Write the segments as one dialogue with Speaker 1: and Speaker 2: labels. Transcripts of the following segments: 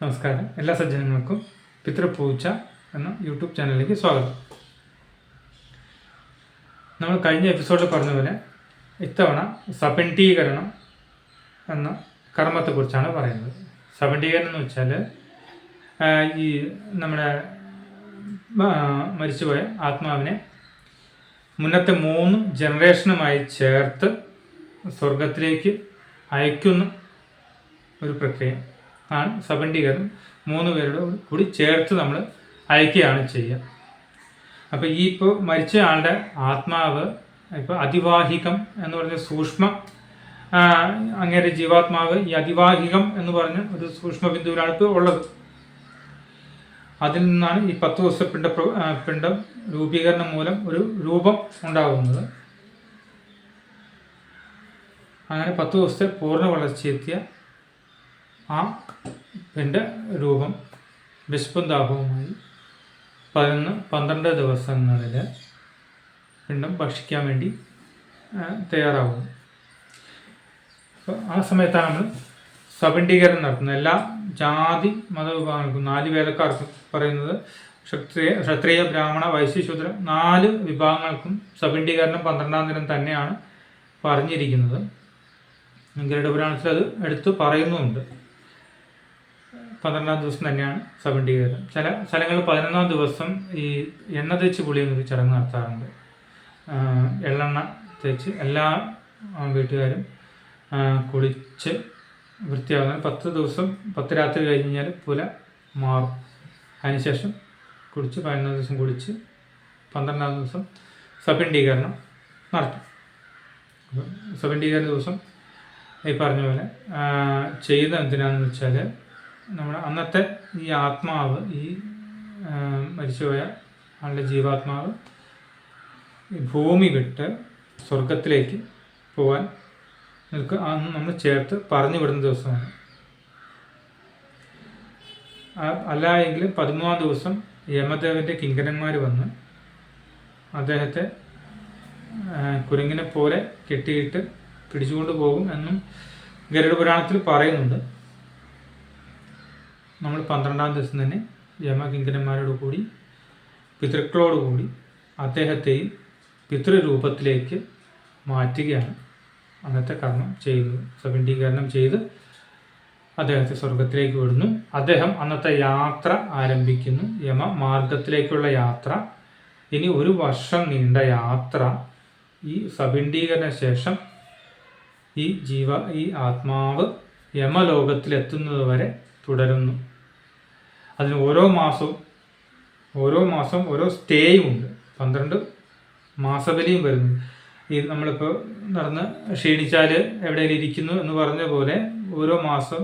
Speaker 1: നമസ്കാരം. എല്ലാ സജ്ജനങ്ങൾക്കും പിതൃപൂജ എന്ന യൂട്യൂബ് ചാനലിലേക്ക് സ്വാഗതം. നമ്മൾ കഴിഞ്ഞ എപ്പിസോഡിൽ പറഞ്ഞ പോലെ ഇത്തവണ സപിണ്ഡീകരണം എന്ന കർമ്മത്തെക്കുറിച്ചാണ് പറയുന്നത്. സപിണ്ഡീകരണം എന്ന് വെച്ചാൽ ഈ നമ്മുടെ മരിച്ചുപോയ ആത്മാവിനെ മുന്നത്തെ 3 ജനറേഷനുമായി ചേർത്ത് സ്വർഗത്തിലേക്ക് അയക്കുന്ന ഒരു പ്രക്രിയ ആണ് സപിണ്ഡീകരണം. 3 പേരുടെ കൂടി ചേർത്ത് നമ്മൾ അയക്കുകയാണ് ചെയ്യുക. അപ്പോൾ ഈ ഇപ്പോൾ മരിച്ച ആളുടെ ആത്മാവ് ഇപ്പോൾ അതിവാഹികം എന്ന് പറഞ്ഞ സൂക്ഷ്മ അങ്ങേരെ ജീവാത്മാവ് ഈ അതിവാഹികം എന്ന് പറഞ്ഞ ഒരു സൂക്ഷ്മ ബിന്ദുവിലാണ് ഇപ്പോൾ ഉള്ളത്. അതിൽ നിന്നാണ് ഈ 10 ദിവസ പിണ്ടം രൂപീകരണം മൂലം ഒരു രൂപം ഉണ്ടാകുന്നത്. അങ്ങനെ 10 ദിവസത്തെ പൂർണ്ണ വളർച്ചയെത്തിയ ആ പിണ്ട രൂപം വിശപ്പും ദാഹവുമായി 11-12 ദിവസങ്ങളിൽ പിണ്ടം ഭക്ഷിക്കാൻ വേണ്ടി തയ്യാറാകുന്നു. അപ്പോൾ ആ സമയത്താണ് നമ്മൾ സപിണ്ഡീകരണം നടത്തുന്നത്. എല്ലാ ജാതി മതവിഭാഗങ്ങൾക്കും 4 വേദക്കാർക്കും പറയുന്നത് ക്ഷത്രിയ ബ്രാഹ്മണ വൈശ്യ ശൂദ്ര 4 വിഭാഗങ്ങൾക്കും സപിണ്ഡീകരണം 12-ാം ദിനം തന്നെയാണ് പറഞ്ഞിരിക്കുന്നത്. ഗരുഡപുരാണത്തിൽ അത് എടുത്തു പറയുന്നുമുണ്ട്. 12-ാം ദിവസം തന്നെയാണ് സപിണ്ഡീകരണം. ചില സ്ഥലങ്ങളിൽ 11-ാം ദിവസം ഈ എണ്ണ തേച്ച് കുളി എന്നൊരു ചടങ്ങ് നടത്താറുണ്ട്. എള്ളെണ്ണ തേച്ച് എല്ലാ വീട്ടുകാരും കുളിച്ച് വൃത്തിയാകുന്ന 10 ദിവസം 10 രാത്രി കഴിഞ്ഞാൽ പുല മാറും. അതിനുശേഷം കുളിച്ച് 11-ാം ദിവസം കുളിച്ച് 12-ാം ദിവസം സപിണ്ഡീകരണം നടത്തും. സപിണ്ഡീകരണ ദിവസം ഈ പറഞ്ഞ പോലെ ചെയ്യുന്നത് എന്തിനാണെന്ന് വെച്ചാൽ നമ്മുടെ അന്നത്തെ ഈ ആത്മാവ് ഈ മരിച്ചുപോയ ആളുടെ ജീവാത്മാവ് ഭൂമി വിട്ട് സ്വർഗത്തിലേക്ക് പോകാൻ അന്ന് നമ്മൾ ചേർത്ത് പറഞ്ഞു വിടുന്ന ദിവസമാണ്. അല്ല എങ്കിൽ 13-ാം ദിവസം യമദേവൻ്റെ കിങ്കരന്മാർ വന്ന് അദ്ദേഹത്തെ കുരങ്ങിനെ പോലെ കെട്ടിയിട്ട് പിടിച്ചുകൊണ്ട് പോകും എന്നും ഗരുഡപുരാണത്തിൽ പറയുന്നുണ്ട്. നമ്മൾ 12-ാം ദിവസം തന്നെ യമകിങ്കരന്മാരോട് കൂടി പിതൃക്കളോടുകൂടി അദ്ദേഹത്തെയും പിതൃരൂപത്തിലേക്ക് മാറ്റുകയാണ് അന്നത്തെ കർമ്മം ചെയ്യുന്നത്. സപിണ്ഡീകരണം ചെയ്ത് അദ്ദേഹത്തെ സ്വർഗത്തിലേക്ക് വിടുന്നു. അദ്ദേഹം അന്നത്തെ യാത്ര ആരംഭിക്കുന്നു. യമമാർഗത്തിലേക്കുള്ള യാത്ര. ഇനി 1 വർഷം നീണ്ട യാത്ര ഈ സപിണ്ഡീകരണ ശേഷം ഈ ആത്മാവ് യമലോകത്തിലെത്തുന്നത് വരെ തുടരുന്നു. അതിന് ഓരോ മാസം ഓരോ സ്റ്റേയും ഉണ്ട്. 12 മാസബലിയും വരുന്നു. ഈ നമ്മളിപ്പോൾ നടന്ന് ക്ഷീണിച്ചാൽ എവിടെയെങ്കിലും ഇരിക്കുന്നു എന്ന് പറഞ്ഞ പോലെ ഓരോ മാസം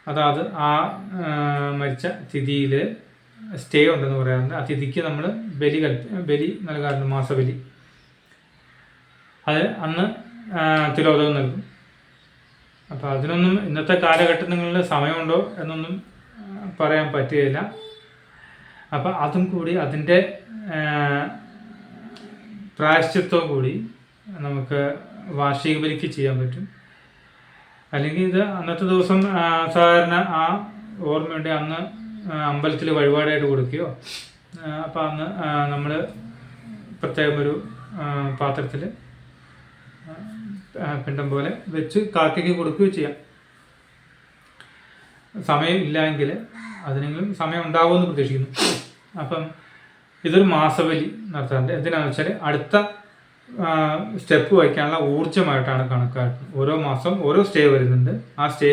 Speaker 1: അതായത് ആ മരിച്ച തിഥിയിൽ സ്റ്റേ ഉണ്ടെന്ന് പറയാറുണ്ട്. ആ തിഥിക്ക് നമ്മൾ ബലി നൽകാറുണ്ട്, മാസബലി. അത് അന്ന് തിലോദകം നൽകും. അപ്പോൾ അതിനൊന്നും ഇന്നത്തെ കാലഘട്ടങ്ങളിൽ സമയമുണ്ടോ എന്നൊന്നും പറയാൻ പറ്റുകയില്ല. അപ്പം അതും കൂടി അതിൻ്റെ പ്രായശ്ചിത്വം കൂടി നമുക്ക് വാർഷിക ബലിക്ക് ചെയ്യാൻ പറ്റും. അല്ലെങ്കിൽ ഇത് അന്നത്തെ ദിവസം സാധാരണ ആ ഓർമ്മയുണ്ട് അന്ന് അമ്പലത്തിൽ വഴിപാടായിട്ട് കൊടുക്കുകയോ അപ്പം അന്ന് നമ്മൾ പ്രത്യേകം ഒരു പാത്രത്തിൽ പിണ്ടം പോലെ വെച്ച് കാക്കയ്ക്ക് കൊടുക്കുകയോ ചെയ്യാം. സമയം ഇല്ലെങ്കിൽ അതിനെങ്കിലും സമയം ഉണ്ടാവുമെന്ന് പ്രതീക്ഷിക്കുന്നു. അപ്പം ഇതൊരു മാസബലി നടത്താറുണ്ട്. എന്തിനാണെന്ന് വെച്ചാൽ അടുത്ത സ്റ്റെപ്പ് വയ്ക്കാനുള്ള ഊർജ്ജമായിട്ടാണ് കണക്കാക്കുന്നത്. ഓരോ മാസം ഓരോ സ്റ്റേ വരുന്നുണ്ട്. ആ സ്റ്റേ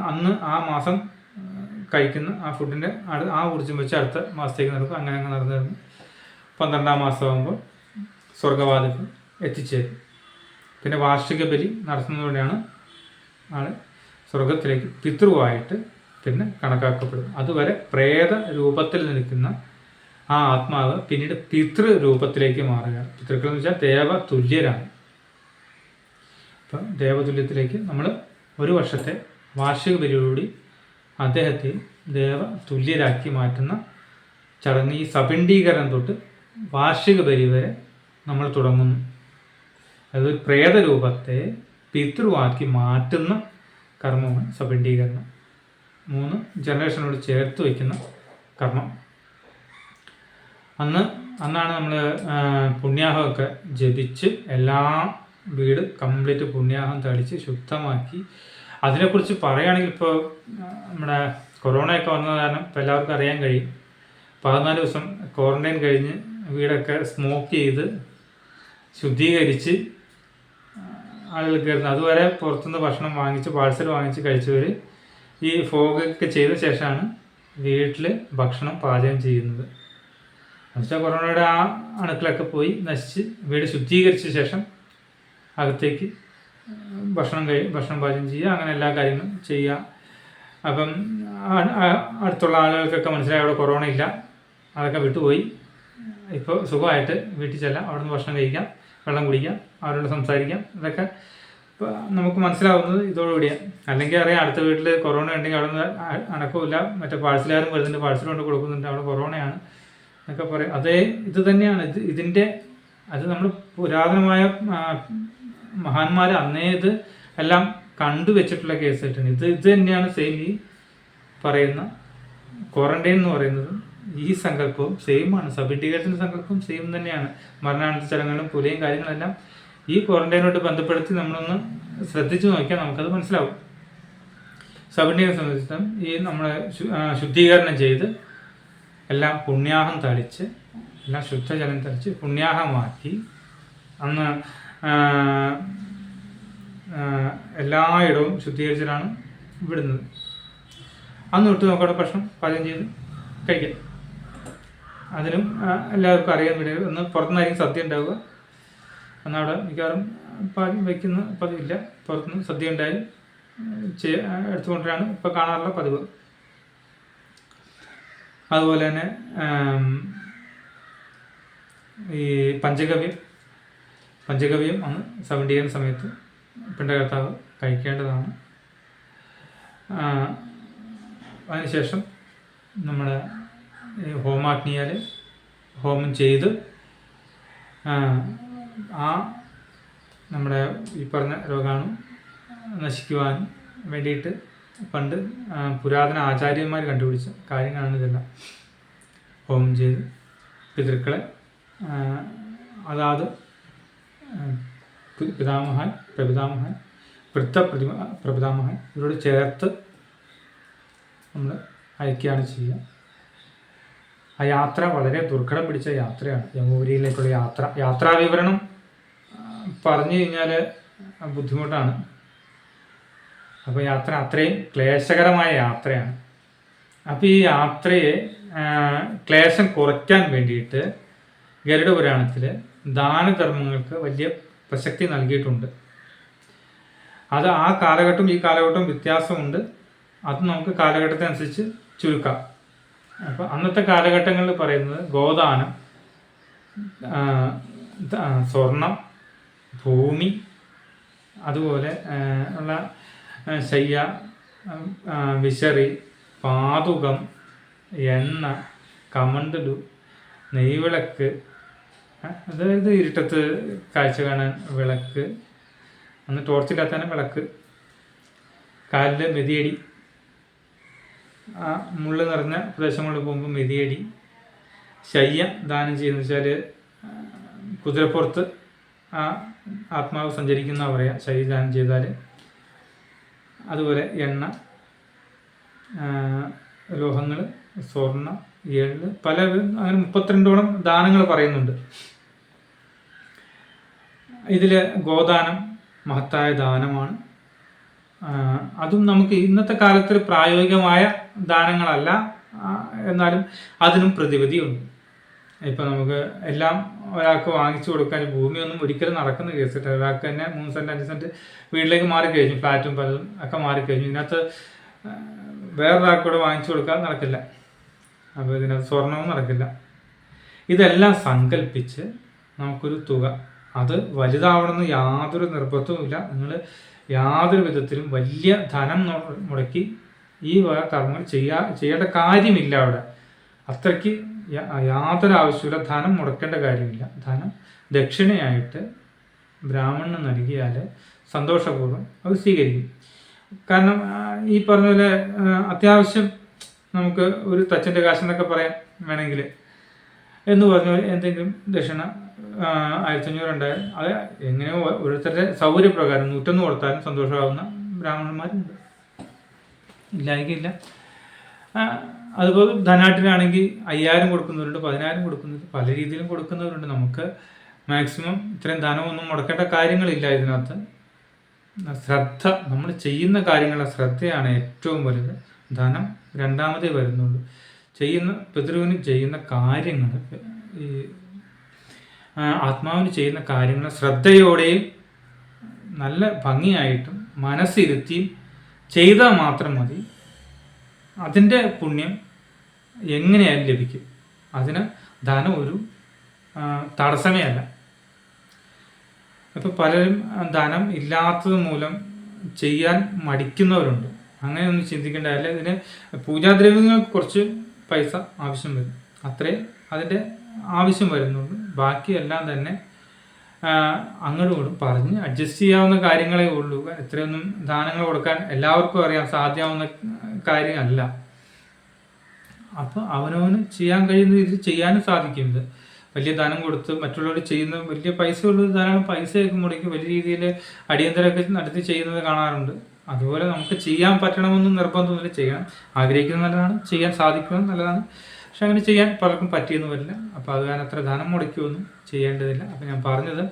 Speaker 1: അന്ന് ആ മാസം കഴിക്കുന്ന ആ ഫുഡിൻ്റെ ആ ഊർജ്ജം വെച്ച് അടുത്ത മാസത്തേക്ക് നടക്കും. അങ്ങനെ നടന്നു വരുന്നു. 12-ാം മാസമാകുമ്പോൾ സ്വർഗവാതിൽ എത്തിച്ചേരും. പിന്നെ വാർഷിക ബലി നടത്തുന്നതോടെയാണ് ആൾ സ്വർഗത്തിലേക്ക് പിതൃവായിട്ട് പിന്നെ കണക്കാക്കപ്പെടും. അതുവരെ പ്രേത രൂപത്തിൽ നിൽക്കുന്ന ആ ആത്മാവ് പിന്നീട് പിതൃരൂപത്തിലേക്ക് മാറുകയാണ്. പിതൃക്കൾ എന്ന് വെച്ചാൽ ദേവതുല്യരാണ്. അപ്പം ദേവതുല്യത്തിലേക്ക് നമ്മൾ 1 വർഷത്തെ വാർഷിക ബലിയോടുകൂടി അദ്ദേഹത്തെ ദേവതുല്യരാക്കി മാറ്റുന്ന ചടങ്ങ് ഈ സപിണ്ഡീകരണം തൊട്ട് വാർഷിക ബലി വരെ നമ്മൾ തുടങ്ങുന്നു. അതൊരു പ്രേതരൂപത്തെ പിതൃവാക്കി മാറ്റുന്ന കർമ്മമാണ് സപിണ്ഡീകരണം. 3 ജനറേഷനോട് ചേർത്ത് വയ്ക്കുന്ന കർമ്മം. അന്നാണ് നമ്മൾ പുണ്യാഹമൊക്കെ ജപിച്ച് എല്ലാ വീട് കംപ്ലീറ്റ് പുണ്യാഹം തളിച്ച് ശുദ്ധമാക്കി. അതിനെക്കുറിച്ച് പറയുകയാണെങ്കിൽ ഇപ്പോൾ നമ്മുടെ കൊറോണയൊക്കെ വന്നത് കാരണം ഇപ്പോൾ എല്ലാവർക്കും അറിയാൻ കഴിയും. 14 ദിവസം ക്വാറന്റൈൻ കഴിഞ്ഞ് വീടൊക്കെ സ്മോക്ക് ചെയ്ത് ശുദ്ധീകരിച്ച് ആളുകൾ കയറുന്നത്. അതുവരെ പുറത്തുനിന്ന് ഭക്ഷണം വാങ്ങിച്ച് പാഴ്സൽ വാങ്ങിച്ച് കഴിച്ചവർ ഈ ഫോഗൊക്കെ ചെയ്ത ശേഷമാണ് വീട്ടിൽ ഭക്ഷണം പാചകം ചെയ്യുന്നത്. എന്നുവെച്ചാൽ കൊറോണയുടെ ആ അണുക്കളൊക്കെ പോയി നശിച്ച് വീട് ശുദ്ധീകരിച്ച ശേഷം അകത്തേക്ക് ഭക്ഷണം പാചകം ചെയ്യുക, അങ്ങനെ എല്ലാ കാര്യങ്ങളും ചെയ്യുക. അപ്പം അടുത്തുള്ള ആളുകൾക്കൊക്കെ മനസ്സിലായി അവിടെ കൊറോണ ഇല്ല, അതൊക്കെ വിട്ടുപോയി. ഇപ്പോൾ സുഖമായിട്ട് വീട്ടിൽ ചെല്ലാം, അവിടെ നിന്ന് ഭക്ഷണം കഴിക്കാം, വെള്ളം കുടിക്കാം, അവരോട് സംസാരിക്കാം. ഇതൊക്കെ ഇപ്പോൾ നമുക്ക് മനസ്സിലാവുന്നത് ഇതോടുകൂടിയാണ്. അല്ലെങ്കിൽ അറിയാം അടുത്ത വീട്ടിൽ കൊറോണ ഉണ്ടെങ്കിൽ അവിടെ നിന്ന് അനക്കമില്ല, മറ്റേ പാഴ്സലുകാരും വരുന്നുണ്ട്, പാഴ്സൽ കൊണ്ട് കൊടുക്കുന്നുണ്ട്, അവിടെ കൊറോണയാണ് എന്നൊക്കെ പറയും. അതേ ഇത് തന്നെയാണ് അത് നമ്മൾ പുരാതനമായ മഹാന്മാർ അന്നേ ഇത് എല്ലാം കണ്ടുവച്ചിട്ടുള്ള കേസ് ആയിട്ടാണ്. ഇത് തന്നെയാണ് സെയിം ഈ പറയുന്ന ക്വാറന്റൈൻ എന്ന് പറയുന്നത്. ഈ സങ്കല്പവും സെയിമാണ്, സബിൻഡിക്കേഷൻ്റെ സങ്കല്പവും സെയിം തന്നെയാണ്. മരണാനന്തര ചടങ്ങുകളും പുലയും കാര്യങ്ങളെല്ലാം ഈ ക്വാറന്റൈനോട്ട് ബന്ധപ്പെടുത്തി നമ്മളൊന്ന് ശ്രദ്ധിച്ചു നോക്കിയാൽ നമുക്കത് മനസ്സിലാവും. സബിൻഡിയെ സംബന്ധിച്ചിട്ടും ഈ നമ്മളെ ശുദ്ധീകരണം ചെയ്ത് എല്ലാം പുണ്യാഹം തളിച്ച് എല്ലാം ശുദ്ധജലം തളിച്ച് പുണ്യാഹമാക്കി അന്ന് എല്ലായിടവും ശുദ്ധീകരിച്ചിട്ടാണ് വിടുന്നത്. അന്ന് തൊട്ട് നമുക്കവിടെ ഭക്ഷണം പാചകം ചെയ്ത് കഴിക്കാം. അതിനും എല്ലാവർക്കും അറിയാൻ വേണ്ടി ഒന്ന് പുറത്തുനിന്നായിരിക്കും സദ്യ ഉണ്ടാവുക. എന്നവിടെ മിക്കവാറും പാചകം വയ്ക്കുന്ന പതിവില്ല. പുറത്തുനിന്ന് സദ്യ ഉണ്ടായാലും എടുത്തുകൊണ്ടിട്ടാണ് ഇപ്പോൾ കാണാറുള്ള പതിവ്. അതുപോലെ തന്നെ ഈ പഞ്ചഗവ്യം അന്ന് സബിൻഡികേഷൻ സമയത്ത് പിണ്ടകർത്താവ് കഴിക്കേണ്ടതാണ്. അതിനുശേഷം നമ്മുടെ ഹോമാഗ്നിയാൽ ഹോമം ചെയ്ത് നമ്മുടെ ഈ പറഞ്ഞ രോഗാണു നശിക്കുവാൻ വേണ്ടിയിട്ട് പണ്ട് പുരാതന ആചാര്യന്മാർ കണ്ടുപിടിച്ച കാര്യങ്ങളാണ് ഇതെല്ലാം. ഹോമം ചെയ്ത് പിതൃക്കളെ അതാത് പിതാമഹൻ, പ്രപിതാമഹൻ, പ്രപിതാമഹൻ ഇവരോട് ചേർത്ത് നമ്മൾ അയക്കുകയാണ് ചെയ്യുക. ആ യാത്ര വളരെ ദുർഘടം പിടിച്ച യാത്രയാണ്. ജമ്മുപുരിയിലേക്കുള്ള യാത്രാവിവരണം പറഞ്ഞു കഴിഞ്ഞാൽ ബുദ്ധിമുട്ടാണ്. അപ്പോൾ യാത്ര അത്രയും ക്ലേശകരമായ യാത്രയാണ്. അപ്പോൾ ഈ യാത്രയെ ക്ലേശം കുറയ്ക്കാൻ വേണ്ടിയിട്ട് ഗരുഡ പുരാണത്തിൽ ദാനധർമ്മങ്ങൾക്ക് വലിയ പ്രസക്തി നൽകിയിട്ടുണ്ട്. അത് ആ കാലഘട്ടം ഈ കാലഘട്ടം വ്യത്യാസമുണ്ട്. അത് നമുക്ക് കാലഘട്ടത്തിനനുസരിച്ച് ചുരുക്കാം. അപ്പോൾ അന്നത്തെ കാലഘട്ടങ്ങളിൽ പറയുന്നത് ഗോദാനം, സ്വർണം, ഭൂമി, അതുപോലെ ഉള്ള ശയ്യ, വിശറി, പാതുകം, എണ്ണ, കമണ്ടലു, നെയ്വിളക്ക്, അതായത് ഇരുട്ടത്ത് കാഴ്ച കാണാൻ വിളക്ക്, അന്ന് ടോർച്ചില്ലാത്തന്നെ വിളക്ക്, കാലിൽ മെതിയടി, മുള്ള് നിറഞ്ഞ പ്രദേശങ്ങളിൽ പോകുമ്പോൾ മെതിയടി, ശയ്യ ദാനം ചെയ്യുന്നത് വെച്ചാൽ കുതിരപ്പുറത്ത് ആത്മാവ് സഞ്ചരിക്കുന്ന പറയാം ശയ്യ ദാനം ചെയ്താൽ. അതുപോലെ എണ്ണ, ലോഹങ്ങൾ, സ്വർണ്ണ, എള്ള്, പല അങ്ങനെ 32ഓളം ദാനങ്ങൾ പറയുന്നുണ്ട്. ഇതിൽ ഗോദാനം മഹത്തായ ദാനമാണ്. അതും നമുക്ക് ഇന്നത്തെ കാലത്ത് പ്രായോഗികമായ ദാനങ്ങളല്ല, എന്നാലും അതിനും പ്രതിവിധിയുണ്ട്. ഇപ്പം നമുക്ക് എല്ലാം ഒരാൾക്ക് വാങ്ങിച്ചു കൊടുക്കാൻ ഭൂമിയൊന്നും ഒരിക്കലും നടക്കുന്ന കേസിട്ട് ഒരാൾക്ക് തന്നെ 3 സെൻറ്റ് 5 സെൻറ്റ് വീട്ടിലേക്ക് മാറിക്കഴിഞ്ഞു, ഫ്ലാറ്റും പലതും ഒക്കെ മാറിക്കഴിഞ്ഞു. ഇതിനകത്ത് വേറൊരാൾക്കൂടെ വാങ്ങിച്ചു കൊടുക്കാൻ നടക്കില്ല. അപ്പോൾ ഇതിനകത്ത് സ്വർണവും നടക്കില്ല. ഇതെല്ലാം സങ്കല്പിച്ച് നമുക്കൊരു തുക, അത് വലുതാവണമെന്ന് യാതൊരു നിർബന്ധവുമില്ല. നിങ്ങൾ യാതൊരു വിധത്തിലും വലിയ ധനം മുടക്കി ഈ വക കർമ്മങ്ങൾ ചെയ്യേണ്ട കാര്യമില്ല. അവിടെ അത്രയ്ക്ക് യാതൊരു ആവശ്യമില്ല. ധനം മുടക്കേണ്ട കാര്യമില്ല. ധനം ദക്ഷിണയായിട്ട് ബ്രാഹ്മണന് നൽകിയാൽ സന്തോഷപൂർവ്വം അത് സ്വീകരിക്കും. കാരണം ഈ പറഞ്ഞ പോലെ അത്യാവശ്യം നമുക്ക് ഒരു തച്ചിൻ്റെ കാശെന്നൊക്കെ പറയാൻ വേണമെങ്കിൽ എന്ന് പറഞ്ഞ എന്തെങ്കിലും ദക്ഷിണ 1500 ഉണ്ടായാൽ അത് എങ്ങനെയോ ഓരോരുത്തരുടെ സൗകര്യപ്രകാരം 100 കൊടുത്താലും സന്തോഷമാകുന്ന ബ്രാഹ്മണന്മാരുണ്ട്, ഇല്ലായിരിക്കില്ല. അതുപോലെ ധനാട്ടിനാണെങ്കിൽ 5000 കൊടുക്കുന്നവരുണ്ട്, 10000 കൊടുക്കുന്നവരുണ്ട്, പല രീതിയിലും കൊടുക്കുന്നവരുണ്ട്. നമുക്ക് മാക്സിമം ഇത്രയും ധനമൊന്നും മുടക്കേണ്ട കാര്യങ്ങളില്ല ഇതിനകത്ത്. ശ്രദ്ധ, നമ്മൾ ചെയ്യുന്ന കാര്യങ്ങളുടെ ശ്രദ്ധയാണ് ഏറ്റവും വലുത്. ധനം രണ്ടാമതേ വരുന്നുള്ളൂ. ചെയ്യുന്ന പിതൃവിന് ചെയ്യുന്ന കാര്യങ്ങൾ, ഈ ആത്മാവിന് ചെയ്യുന്ന കാര്യങ്ങൾ ശ്രദ്ധയോടെയും നല്ല ഭംഗിയായിട്ടും മനസ്സിരുത്തിയും ചെയ്താൽ മാത്രം മതി. അതിൻ്റെ പുണ്യം എങ്ങനെയായാലും ലഭിക്കും. അതിന് ധനം ഒരു തടസ്സമേ അല്ല. ഇപ്പോൾ പലരും ധനം ഇല്ലാത്തത് മൂലം ചെയ്യാൻ മടിക്കുന്നവരുണ്ട്. അങ്ങനെയൊന്നും ചിന്തിക്കേണ്ട കാര്യം. ഇതിന് പൂജാദ്രവ്യങ്ങൾക്ക് കുറച്ച് പൈസ ആവശ്യം വരും, അത്രേ അതിൻ്റെ ആവശ്യം വരുന്നുള്ളൂ. ബാക്കിയെല്ലാം തന്നെ അങ്ങോട്ടും ഇങ്ങോട്ടും പറഞ്ഞ് അഡ്ജസ്റ്റ് ചെയ്യാവുന്ന കാര്യങ്ങളേ ഉള്ളൂ. ഇത്രയൊന്നും ദാനങ്ങൾ കൊടുക്കാൻ എല്ലാവർക്കും അറിയാം സാധ്യമാവുന്ന കാര്യമല്ല. അപ്പോൾ അവനവന് ചെയ്യാൻ കഴിയുന്ന രീതിയിൽ ചെയ്യാനും സാധിക്കും. ഇത് വലിയ ദാനം കൊടുത്ത് മറ്റുള്ളവർ ചെയ്യുന്ന വലിയ പൈസ ഉള്ളത് ധാരാളം പൈസയൊക്കെ മുടക്കി വലിയ രീതിയിൽ അടിയന്തരമൊക്കെ നടത്തി ചെയ്യുന്നത് കാണാറുണ്ട്. അതുപോലെ നമുക്ക് ചെയ്യാൻ പറ്റണമെന്നും നിർബന്ധമൊന്നുമില്ല. ചെയ്യാൻ ആഗ്രഹിക്കുന്നത് നല്ലതാണ്, ചെയ്യാൻ സാധിക്കുന്നത് നല്ലതാണ്. പക്ഷെ അങ്ങനെ ചെയ്യാൻ പലർക്കും പറ്റിയെന്ന് വരില്ല. അപ്പോൾ അത് കാരണം അത്ര ധനം മുടക്കിയൊന്നും ചെയ്യേണ്ടതില്ല. അപ്പോൾ ഞാൻ പറഞ്ഞത്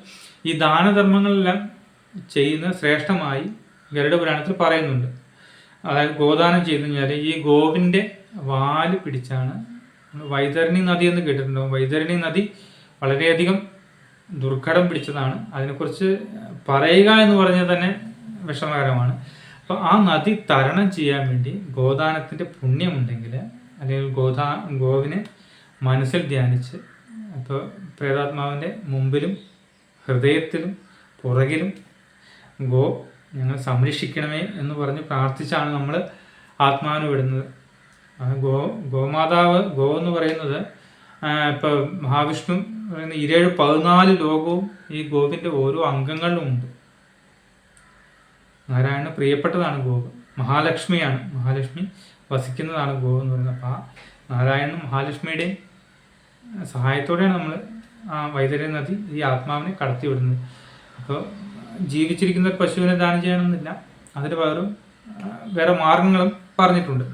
Speaker 1: ഈ ദാനധർമ്മങ്ങളെല്ലാം ചെയ്യുന്ന ശ്രേഷ്ഠമായി ഗരുഡപുരാണത്തിൽ പറയുന്നുണ്ട്. അതായത് ഗോദാനം ചെയ്തു കഴിഞ്ഞാൽ ഈ ഗോവിൻ്റെ വാല് പിടിച്ചാണ്. വൈതരണി നദി എന്ന് കേട്ടിട്ടുണ്ടാവും. വൈതരണി നദി വളരെയധികം ദുർഘടം പിടിച്ചതാണ്. അതിനെക്കുറിച്ച് പറയുക എന്ന് പറഞ്ഞാൽ തന്നെ വിഷമകരമാണ്. അപ്പോൾ ആ നദി തരണം ചെയ്യാൻ വേണ്ടി ഗോദാനത്തിൻ്റെ പുണ്യമുണ്ടെങ്കിൽ, അല്ലെങ്കിൽ ഗോവിനെ മനസ്സിൽ ധ്യാനിച്ച്, ഇപ്പോൾ പ്രേതാത്മാവിൻ്റെ മുമ്പിലും ഹൃദയത്തിലും പുറകിലും ഞങ്ങൾ സംരക്ഷിക്കണമേ എന്ന് പറഞ്ഞ് പ്രാർത്ഥിച്ചാണ് നമ്മൾ ആത്മാവിനെ വിടുന്നത്. ഗോമാതാവ് എന്ന് പറയുന്നത് ഇപ്പോൾ മഹാവിഷ്ണു പറയുന്ന 14 ലോകവും ഈ ഗോവിൻ്റെ ഓരോ അംഗങ്ങളിലും ഉണ്ട്. നാരായണന് പ്രിയപ്പെട്ടതാണ് ഗോവ്. മഹാലക്ഷ്മിയാണ്, മഹാലക്ഷ്മി വസിക്കുന്നതാണ് ഗോവ് എന്ന് പറയുന്നത്. അപ്പോൾ ആ നാരായണനും മഹാലക്ഷ്മിയുടെയും സഹായത്തോടെയാണ് നമ്മൾ വൈതരണി നദി ഈ ആത്മാവിനെ കടത്തി വിടുന്നത്. അപ്പോൾ ജീവിച്ചിരിക്കുന്ന ഒരു പശുവിനെ ദാനം ചെയ്യണമെന്നില്ല, അതിന് പകരം വേറെ മാർഗങ്ങളും പറഞ്ഞിട്ടുണ്ട്.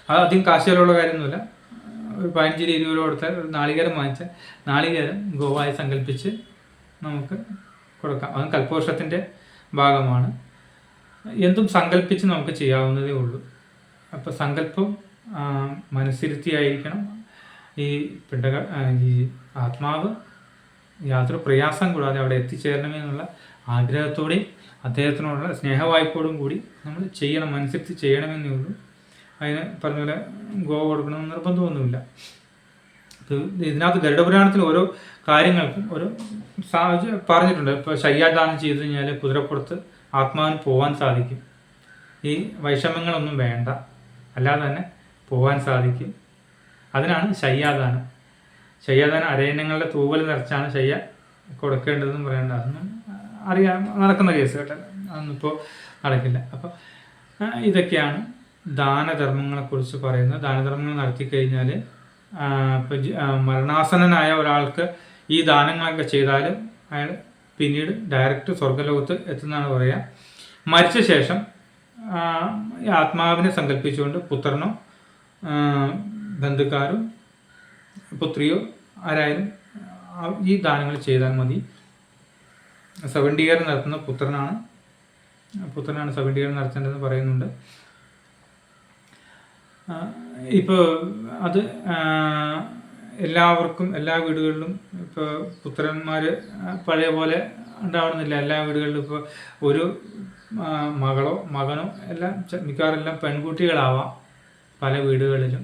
Speaker 1: അത് അധികം കാശുകളുള്ള കാര്യമൊന്നുമില്ല. ഒരു 15-20 രൂപ കൊടുത്താൽ ഒരു നാളികേരം വാങ്ങിച്ചാൽ നാളികേരം ഗോവായി സങ്കല്പിച്ച് നമുക്ക് കൊടുക്കാം. അതും കൽപ്പോഷത്തിൻ്റെ ഭാഗമാണ്. എന്തും സങ്കല്പിച്ച് നമുക്ക് ചെയ്യാവുന്നതേ ഉള്ളൂ. അപ്പോൾ സങ്കല്പം മനസ്സിരുത്തിയായിരിക്കണം. ഈ ഈ ആത്മാവ് യാതൊരു പ്രയാസം കൂടാതെ അവിടെ എത്തിച്ചേരണമേ എന്നുള്ള ആഗ്രഹത്തോടെയും അദ്ദേഹത്തിനോടുള്ള സ്നേഹവായ്പോടും കൂടി നമ്മൾ ചെയ്യണം, മനസ്സിരുത്തി ചെയ്യണമെന്നേ ഉള്ളൂ. അതിന് പറഞ്ഞ പോലെ കൊടുക്കണമെന്ന് നിർബന്ധമൊന്നുമില്ല. ഇതിനകത്ത് ഗരുഡപുരാണത്തിൽ ഓരോ കാര്യങ്ങൾക്കും ഓരോ പറഞ്ഞിട്ടുണ്ട്. ഇപ്പോൾ ശയ്യാദാനം ചെയ്തു കഴിഞ്ഞാൽ കുതിരപ്പുറത്ത് ആത്മാവിന് പോകാൻ സാധിക്കും. ഈ വൈഷമ്യങ്ങളൊന്നും വേണ്ട, അല്ലാതെ തന്നെ പോകാൻ സാധിക്കും. അതിനാണ് ശയ്യാദാനം. ശയ്യാദാനം അരയന്നങ്ങളുടെ തൂവൽ നിറച്ചാണ് ശയ്യ കൊടുക്കേണ്ടതെന്ന് പറയേണ്ടത്. അതൊന്നും അറിയാൻ നടക്കുന്ന കേസ് കേട്ടോ, അതൊന്നും ഇപ്പോൾ നടക്കില്ല. അപ്പോൾ ഇതൊക്കെയാണ് ദാനധർമ്മങ്ങളെക്കുറിച്ച് പറയുന്നത്. ദാനധർമ്മങ്ങൾ നടത്തി കഴിഞ്ഞാൽ ഇപ്പോൾ മരണാസന്നനായ ഒരാൾക്ക് ഈ ദാനങ്ങളൊക്കെ ചെയ്താൽ അയാൾ പിന്നീട് ഡയറക്റ്റ് സ്വർഗ്ഗലോകത്ത് എത്തുന്നതാണ് പറയുക. മരിച്ച ശേഷം ഈ ആത്മാവിനെ സങ്കല്പിച്ചുകൊണ്ട് പുത്രനോ ബന്ധുക്കാരോ പുത്രിയോ ആരായാലും ഈ ദാനങ്ങൾ ചെയ്താൽ മതി. സവണ്ടീകരണം നടത്തുന്ന പുത്രനാണ് സവണ്ടീകരണം നടത്തേണ്ടതെന്ന് പറയുന്നുണ്ട്. ഇപ്പോൾ അത് എല്ലാവർക്കും എല്ലാ വീടുകളിലും ഇപ്പോൾ പുത്രന്മാർ പഴയ പോലെ ഉണ്ടാവണമെന്നില്ല. എല്ലാ വീടുകളിലും ഇപ്പോൾ ഒരു മകളോ മകനോ എല്ലാം മിക്കവാറെല്ലാം പെൺകുട്ടികളാവാം പല വീടുകളിലും.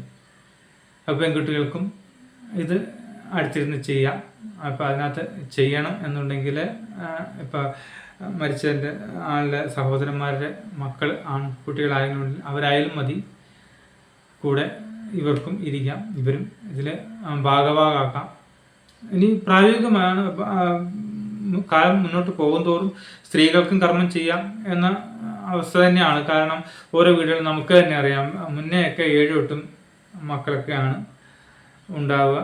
Speaker 1: അപ്പോൾ പെൺകുട്ടികൾക്കും ഇത് അടുത്തിരുന്ന് ചെയ്യാം. അപ്പോൾ അതിനകത്ത് ചെയ്യണം എന്നുണ്ടെങ്കിൽ ഇപ്പോൾ മരിച്ചതിൻ്റെ ആളുടെ സഹോദരന്മാരുടെ മക്കൾ ആൺകുട്ടികളായാലും അവരായാലും മതി, കൂടെ ഇവർക്കും ഇരിക്കാം, ഇവരും ഇതിൽ ഭാഗഭാഗാക്കാം. ഇനി പ്രായോഗികമാണ്. കാലം മുന്നോട്ട് പോകും തോറും സ്ത്രീകൾക്കും കർമ്മം ചെയ്യാം എന്ന അവസ്ഥ തന്നെയാണ്. കാരണം ഓരോ വീടുകളിൽ നമുക്ക് തന്നെ അറിയാം, മുന്നേയൊക്കെ 7-8 മക്കളൊക്കെയാണ് ഉണ്ടാവുക.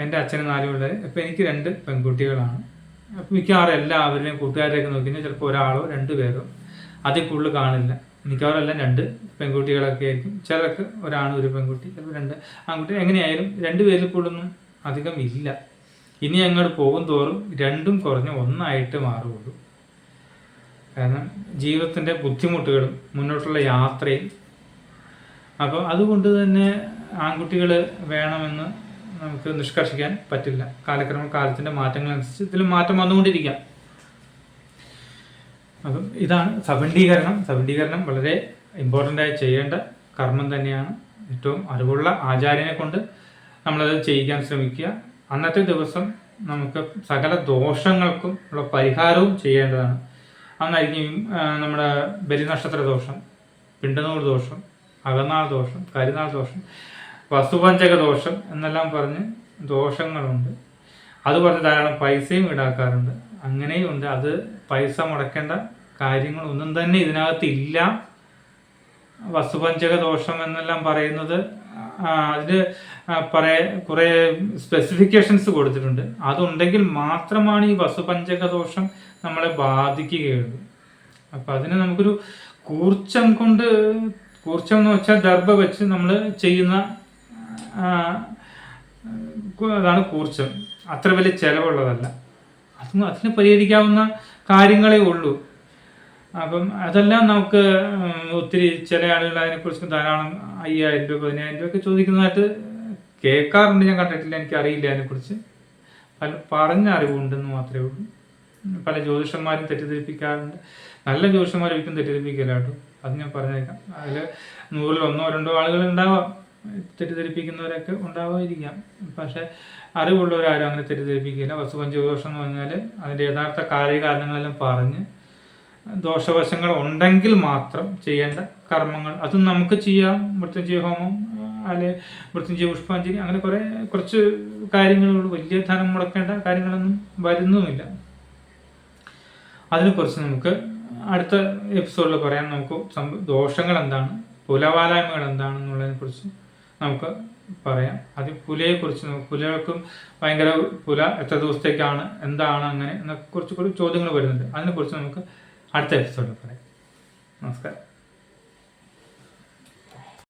Speaker 1: എൻ്റെ അച്ഛന് 4 പിള്ളേർ. ഇപ്പം എനിക്ക് 2 പെൺകുട്ടികളാണ്. അപ്പം മിക്കവാറും എല്ലാവരുടെയും കൂട്ടുകാരെയൊക്കെ നോക്കിക്കഴിഞ്ഞാൽ ചിലപ്പോൾ ഒരാളോ 2 പേരോ അതിൽ കൂടുതൽ കാണില്ല. മിക്കവാറും എല്ലാം 2 പെൺകുട്ടികളൊക്കെ ആയിരിക്കും. ചിലർക്ക് ഒരാണ് 1 പെൺകുട്ടി, ചിലപ്പോൾ 2 ആൺകുട്ടി. എങ്ങനെയായാലും 2 പേരിൽ കൂടുതലൊന്നും അധികം ഇല്ല. ഇനി അങ്ങോട്ട് പോകും തോറും 2ഉം കുറഞ്ഞ് 1ആയിട്ട് മാറുള്ളൂ. കാരണം ജീവിതത്തിൻ്റെ ബുദ്ധിമുട്ടുകളും മുന്നോട്ടുള്ള യാത്രയും. അപ്പോൾ അതുകൊണ്ട് തന്നെ ആൺകുട്ടികൾ വേണമെന്ന് നമുക്ക് നിഷ്കർഷിക്കാൻ പറ്റില്ല. കാലത്തിൻ്റെ മാറ്റങ്ങളനുസരിച്ച് ഇതിലും മാറ്റം വന്നുകൊണ്ടിരിക്കാം. അപ്പം ഇതാണ് സബലീകരണം. സബലീകരണം വളരെ ഇമ്പോർട്ടൻ്റ് ആയി ചെയ്യേണ്ട കർമ്മം തന്നെയാണ്. ഏറ്റവും അറിവുള്ള ആചാര്യനെ കൊണ്ട് നമ്മളത് ചെയ്യിക്കാൻ ശ്രമിക്കുക. അന്നത്തെ ദിവസം നമുക്ക് സകല ദോഷങ്ങൾക്കും ഉള്ള പരിഹാരവും ചെയ്യേണ്ടതാണ്. അന്നായിരിക്കും നമ്മുടെ ബലിനക്ഷത്ര ദോഷം, പിണ്ടനൂർ ദോഷം, അകനാൾ ദോഷം, കരിനാൾ ദോഷം, വസുപഞ്ചക ദോഷം എന്നെല്ലാം പറഞ്ഞ് ദോഷങ്ങളുണ്ട്. അത് പറഞ്ഞ് ധാരാളം പൈസയും ഈടാക്കാറുണ്ട്. അങ്ങനെയുണ്ട്. അത് പൈസ മുടക്കേണ്ട കാര്യങ്ങളൊന്നും തന്നെ ഇതിനകത്ത് ഇല്ല. വസുപഞ്ചക ദോഷം എന്നെല്ലാം പറയുന്നത് അതിൽ കുറേ സ്പെസിഫിക്കേഷൻസ് കൊടുത്തിട്ടുണ്ട്. അതുണ്ടെങ്കിൽ മാത്രമാണ് ഈ വസുപഞ്ചക ദോഷം നമ്മളെ ബാധിക്കുകയുള്ളൂ. അപ്പം അതിന് നമുക്കൊരു കൂർച്ചം എന്ന് വെച്ചാൽ ദർഭ വെച്ച് നമ്മൾ ചെയ്യുന്ന അതാണ് കൂർച്ചം. അത്ര വലിയ ചിലവുള്ളതല്ല. അതിന് പരിഹരിക്കാവുന്ന കാര്യങ്ങളേ ഉള്ളൂ. അപ്പം അതെല്ലാം നമുക്ക് ഒത്തിരി ചില ആളുകൾ അതിനെക്കുറിച്ച് ധാരാളം 5000 രൂപ 10000 രൂപയൊക്കെ ചോദിക്കുന്നതായിട്ട് കേൾക്കാറുണ്ട്. ഞാൻ കണ്ടിട്ടില്ല, എനിക്കറിയില്ല അതിനെക്കുറിച്ച്. പറഞ്ഞ അറിവുണ്ടെന്ന് മാത്രമേ ഉള്ളൂ. പല ജ്യോതിഷന്മാരും തെറ്റിദ്ധരിപ്പിക്കാറുണ്ട്. നല്ല ജ്യോതിഷന്മാർ ഒരിക്കലും തെറ്റിദ്ധരിപ്പിക്കില്ല കേട്ടോ, അത് ഞാൻ പറഞ്ഞേക്കാം. അതിൽ 100-ൽ 1-2 ആളുകൾ ഉണ്ടാവാം, തെറ്റിദ്ധരിപ്പിക്കുന്നവരൊക്കെ ഉണ്ടാവാതിരിക്കാം. പക്ഷെ അറിവുള്ളവരാരും അങ്ങനെ തെറ്റിദ്ധരിപ്പിക്കില്ല. വസുപഞ്ചദോഷം എന്ന് പറഞ്ഞാൽ അതിൻ്റെ യഥാർത്ഥ കാര്യകാരണങ്ങളെല്ലാം പറഞ്ഞ് ദോഷവശങ്ങൾ ഉണ്ടെങ്കിൽ മാത്രം ചെയ്യേണ്ട കർമ്മങ്ങൾ അതും നമുക്ക് ചെയ്യാം. മൃത്യുഞ്ജയ ഹോമം, അല്ലെ മൃത്യുഞ്ജയ പുഷ്പാഞ്ജലി, അങ്ങനെ കുറച്ച് കാര്യങ്ങളുള്ളൂ. വലിയ ധനം മുടക്കേണ്ട കാര്യങ്ങളൊന്നും വരുന്നുമില്ല. അതിനെക്കുറിച്ച് നമുക്ക് അടുത്ത എപ്പിസോഡിൽ പറയാൻ നമുക്ക് ദോഷങ്ങൾ എന്താണ്, പുലവാലായ്മകൾ എന്താണെന്നുള്ളതിനെ കുറിച്ച് നമുക്ക് പറയാം. അത് പുലയെക്കുറിച്ച് പുലകൾക്കും ഭയങ്കര പുല എത്ര ദിവസത്തേക്കാണ്, എന്താണ്, അങ്ങനെ എന്നൊക്കെ കുറച്ച് ചോദ്യങ്ങൾ വരുന്നുണ്ട്. അതിനെക്കുറിച്ച് നമുക്ക് അടുത്ത എപ്പിസോഡിൽ പറയാം. നമസ്കാരം.